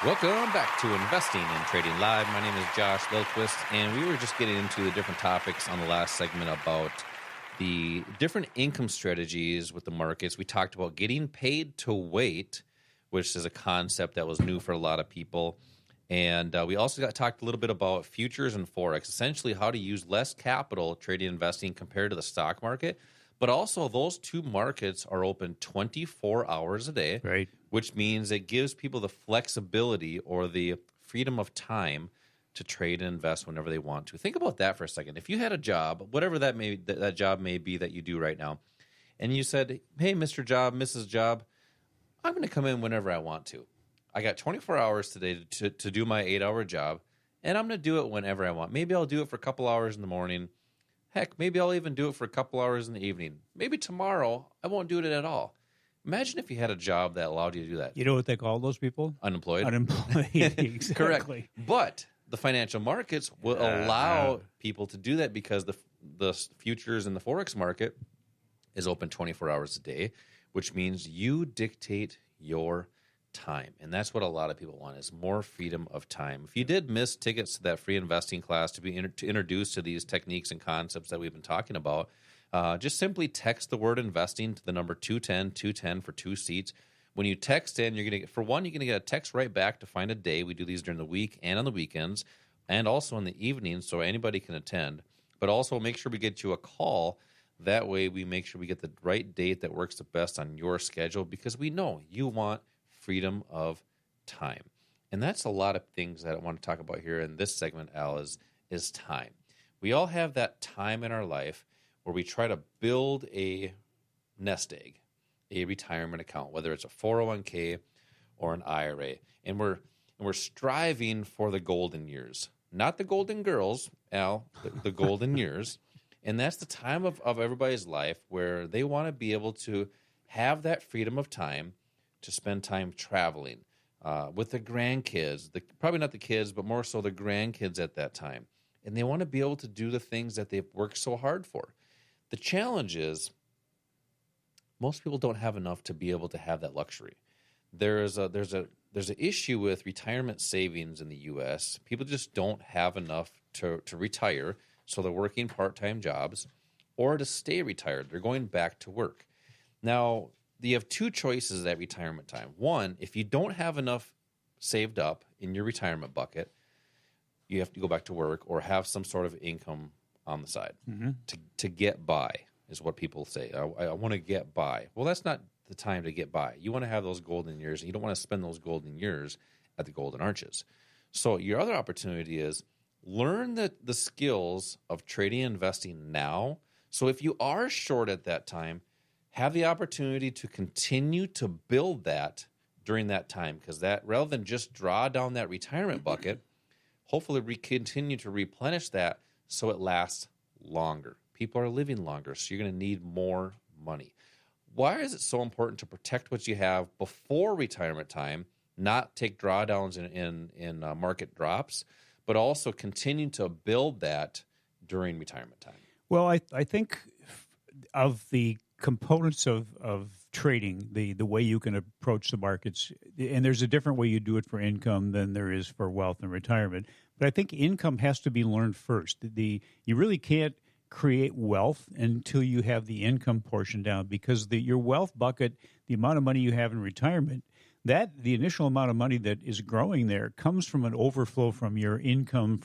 Welcome back to Investing and Trading Live. My name is Josh Lilquist, and we were just getting into the different topics on the last segment about the different income strategies with the markets. We talked about getting paid to wait, which is a concept that was new for a lot of people. And we also talked a little bit about futures and Forex, essentially how to use less capital trading and investing compared to the stock market. But also those two markets are open 24 hours a day, Right. which means it gives people the flexibility or the freedom of time to trade and invest whenever they want to. Think about that for a second. If you had a job, whatever that job may be that you do right now, and you said, hey, Mr. Job, Mrs. Job, I'm going to come in whenever I want to. I got 24 hours today to do my 8-hour job, and I'm going to do it whenever I want. Maybe I'll do it for a couple hours in the morning. Heck, maybe I'll even do it for a couple hours in the evening. Maybe tomorrow I won't do it at all. Imagine if you had a job that allowed you to do that. You know what they call those people? Unemployed. Unemployed. Exactly. Correct. But the financial markets will allow people to do that because the futures and the Forex market is open 24 hours a day, which means you dictate your time. And that's what a lot of people want, is more freedom of time. If you did miss tickets to that free investing class to be introduced to these techniques and concepts that we've been talking about, just simply text the word investing to the number 210 for 2 seats. When you text in, you're going to get a text right back to find a day. We do these during the week and on the weekends and also in the evenings so anybody can attend. But also make sure we get you a call. That way we make sure we get the right date that works the best on your schedule, because we know you want freedom of time. And that's a lot of things that I want to talk about here in this segment, Al, is time. We all have that time in our life where we try to build a nest egg, a retirement account, whether it's a 401k or an IRA. And we're striving for the golden years. Not the golden girls, Al, the golden years. And that's the time of everybody's life where they want to be able to have that freedom of time to spend time traveling with the grandkids, probably not the kids, but more so the grandkids at that time. And they want to be able to do the things that they've worked so hard for. The challenge is most people don't have enough to be able to have that luxury. There's an issue with retirement savings in the U.S. People just don't have enough to retire, so they're working part-time jobs, or to stay retired. They're going back to work. Now, you have two choices at retirement time. One, if you don't have enough saved up in your retirement bucket, you have to go back to work or have some sort of income on the side to get by, is what people say. I want to get by. Well, that's not the time to get by. You want to have those golden years, and you don't want to spend those golden years at the golden arches. So your other opportunity is learn the skills of trading and investing now. So if you are short at that time, have the opportunity to continue to build that during that time, because that, rather than just draw down that retirement bucket, hopefully we continue to replenish that so it lasts longer. People are living longer, so you're going to need more money. Why is it so important to protect what you have before retirement time, not take drawdowns in market drops, but also continue to build that during retirement time? Well, I think of the components of trading, the way you can approach the markets, and there's a different way you do it for income than there is for wealth and retirement. But I think income has to be learned first. You really can't create wealth until you have the income portion down, because your wealth bucket, the amount of money you have in retirement, the initial amount of money that is growing there comes from an overflow from your income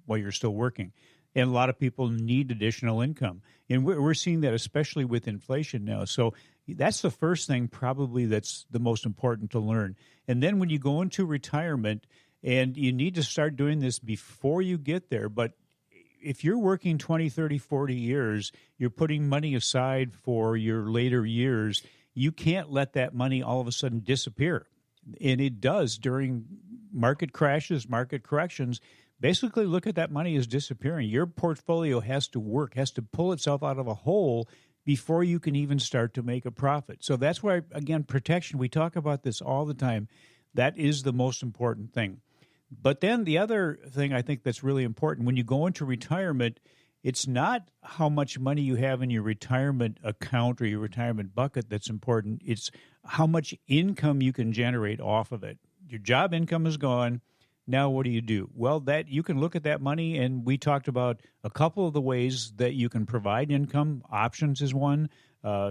while you're still working. And a lot of people need additional income. And we're seeing that especially with inflation now. So that's the first thing probably that's the most important to learn. And then when you go into retirement, and you need to start doing this before you get there, but if you're working 20, 30, 40 years, you're putting money aside for your later years, you can't let that money all of a sudden disappear. And it does during market crashes, market corrections. Basically, look at that money as disappearing. Your portfolio has to work, has to pull itself out of a hole before you can even start to make a profit. So that's why, again, protection, we talk about this all the time. That is the most important thing. But then the other thing I think that's really important, when you go into retirement, it's not how much money you have in your retirement account or your retirement bucket that's important. It's how much income you can generate off of it. Your job income is gone. Now, what do? Well, that you can look at that money, and we talked about a couple of the ways that you can provide income. Options is one,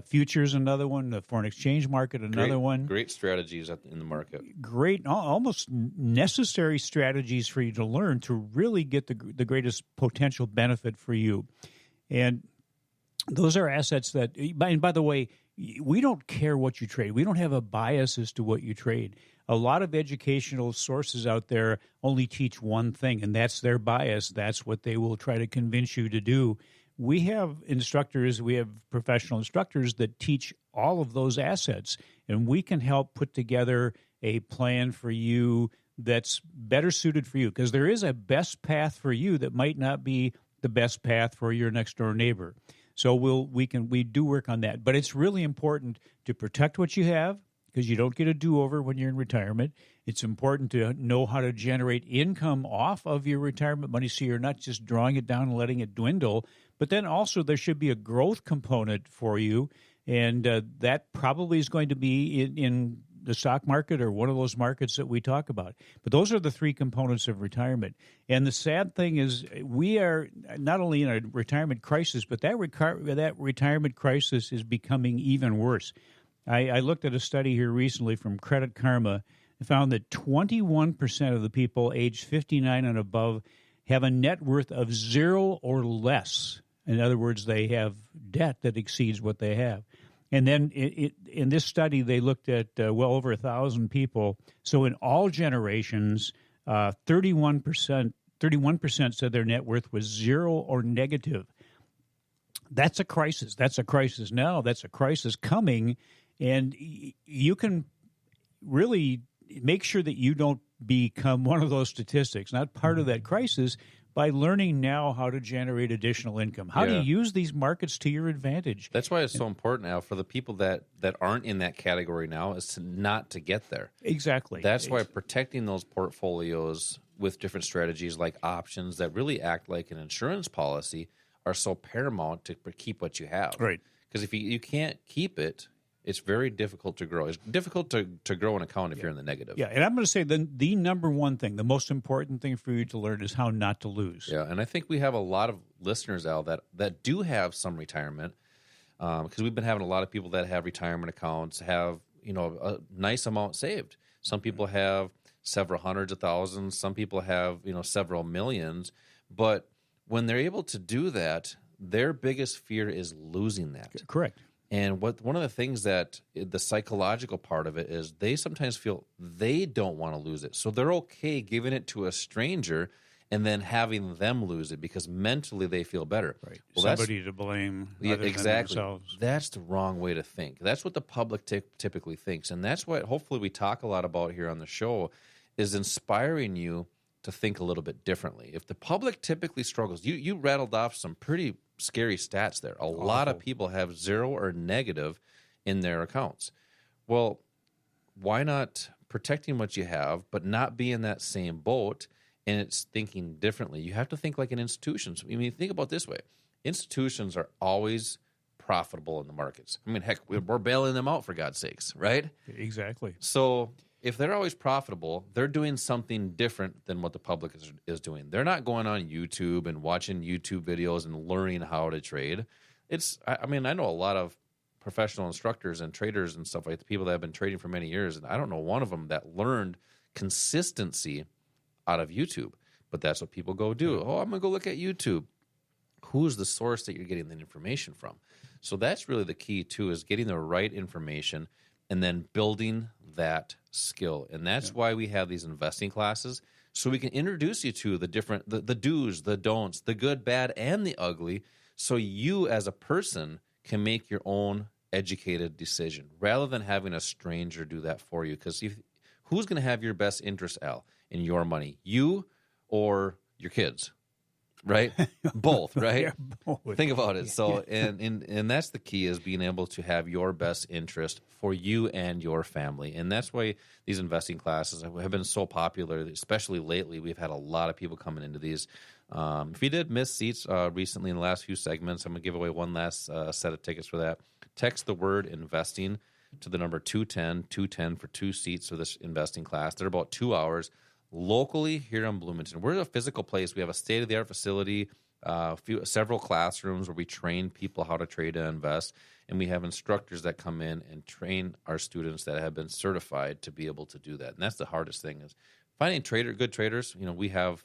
futures another one, the foreign exchange market another one. Great strategies in the market. Great, almost necessary strategies for you to learn to really get the greatest potential benefit for you. And those are assets that, and by the way, we don't care what you trade. We don't have a bias as to what you trade. A lot of educational sources out there only teach one thing, and that's their bias. That's what they will try to convince you to do. We have instructors, we have professional instructors that teach all of those assets, and we can help put together a plan for you that's better suited for you, because there is a best path for you that might not be the best path for your next door neighbor. So we do work on that. But it's really important to protect what you have, because you don't get a do-over when you're in retirement. It's important to know how to generate income off of your retirement money so you're not just drawing it down and letting it dwindle. But then also there should be a growth component for you, and that probably is going to be in the stock market or one of those markets that we talk about. But those are the three components of retirement. And the sad thing is we are not only in a retirement crisis, but that retirement crisis is becoming even worse. I looked at a study here recently from Credit Karma and found that 21% of the people aged 59 and above have a net worth of zero or less. In other words, they have debt that exceeds what they have. And then in this study, they looked at well over 1,000 people. So in all generations, 31% said their net worth was zero or negative. That's a crisis. That's a crisis now. That's a crisis coming. And you can really make sure that you don't become one of those statistics, not part of that crisis, by learning now how to generate additional income, how to use these markets to your advantage. That's why it's so important now for the people that aren't in that category now is not to get there. Exactly. That's why protecting those portfolios with different strategies like options that really act like an insurance policy are so paramount to keep what you have. Right. Because if you can't keep it, it's very difficult to grow. It's difficult to grow an account if you're in the negative. Yeah, and I'm going to say the number one thing, the most important thing for you to learn is how not to lose. Yeah, and I think we have a lot of listeners, Al, that do have some retirement, because we've been having a lot of people that have retirement accounts, have a nice amount saved. Some people have several hundreds of thousands. Some people have several millions. But when they're able to do that, their biggest fear is losing that. Correct. And one of the things that the psychological part of it is they sometimes feel they don't want to lose it. So they're okay giving it to a stranger and then having them lose it because mentally they feel better. Right. Well, somebody to blame. Exactly. Than themselves. That's the wrong way to think. That's what the public typically thinks. And that's what hopefully we talk a lot about here on the show is inspiring you to think a little bit differently. If the public typically struggles, you rattled off some pretty scary stats there. A lot of people have zero or negative in their accounts. Well, why not protecting what you have, but not be in that same boat, and it's thinking differently? You have to think like an institution. I mean, think about it this way. Institutions are always profitable in the markets. I mean, heck, we're bailing them out for God's sakes, right? Exactly. So if they're always profitable, they're doing something different than what the public is doing. They're not going on YouTube and watching YouTube videos and learning how to trade. I know a lot of professional instructors and traders and stuff like the people that have been trading for many years, and I don't know one of them that learned consistency out of YouTube. But that's what people go do. Oh, I'm going to go look at YouTube. Who's the source that you're getting that information from? So that's really the key, too, is getting the right information and then building that skill. And that's why we have these investing classes, so we can introduce you to the different, the do's, the don'ts, the good, bad, and the ugly, so you as a person can make your own educated decision rather than having a stranger do that for you. Because who's going to have your best interest, Al, in your money? You or your kids? Right? Both, right? Yeah, both. Think about it. So, and that's the key, is being able to have your best interest for you and your family. And that's why these investing classes have been so popular, especially lately. We've had a lot of people coming into these. If you did miss seats recently in the last few segments, I'm going to give away one last set of tickets for that. Text the word investing to the number 210 for 2 seats for this investing class. They're about 2 hours locally here in Bloomington. We're a physical place. We have a state-of-the-art facility, several classrooms where we train people how to trade and invest, and we have instructors that come in and train our students that have been certified to be able to do that. And that's the hardest thing, is finding good traders. We have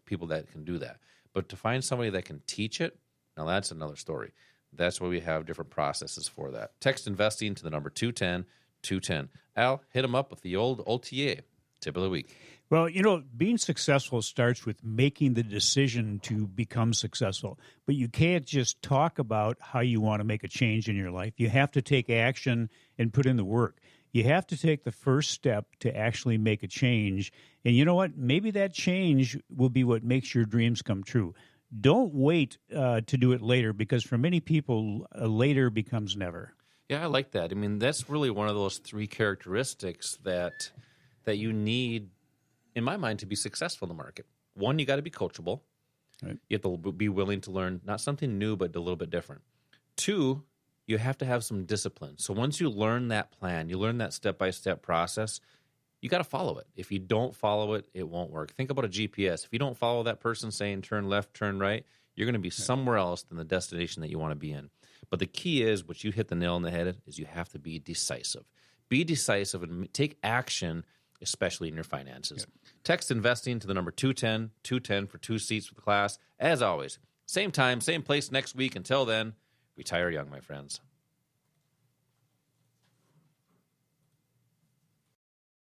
people that can do that, but to find somebody that can teach it, now that's another story. That's why we have different processes for that. Text investing to the number 210. Al, hit them up with the old OTA tip of the week. Well, being successful starts with making the decision to become successful. But you can't just talk about how you want to make a change in your life. You have to take action and put in the work. You have to take the first step to actually make a change. And you know what? Maybe that change will be what makes your dreams come true. Don't wait to do it later, because for many people, later becomes never. Yeah, I like that. I mean, that's really one of those 3 characteristics that you need, in my mind, to be successful in the market. 1, you got to be coachable. Right. You have to be willing to learn not something new, but a little bit different. 2, you have to have some discipline. So once you learn that plan, you learn that step-by-step process, you got to follow it. If you don't follow it, it won't work. Think about a GPS. If you don't follow that person saying turn left, turn right, you're going to be somewhere else than the destination that you want to be in. But the key is, which you hit the nail on the head, is you have to be decisive. Be decisive and take action, especially in your finances. Yep. Text investing to the number 210 for 2 seats for the class. As always, same time, same place next week. Until then, retire young, my friends.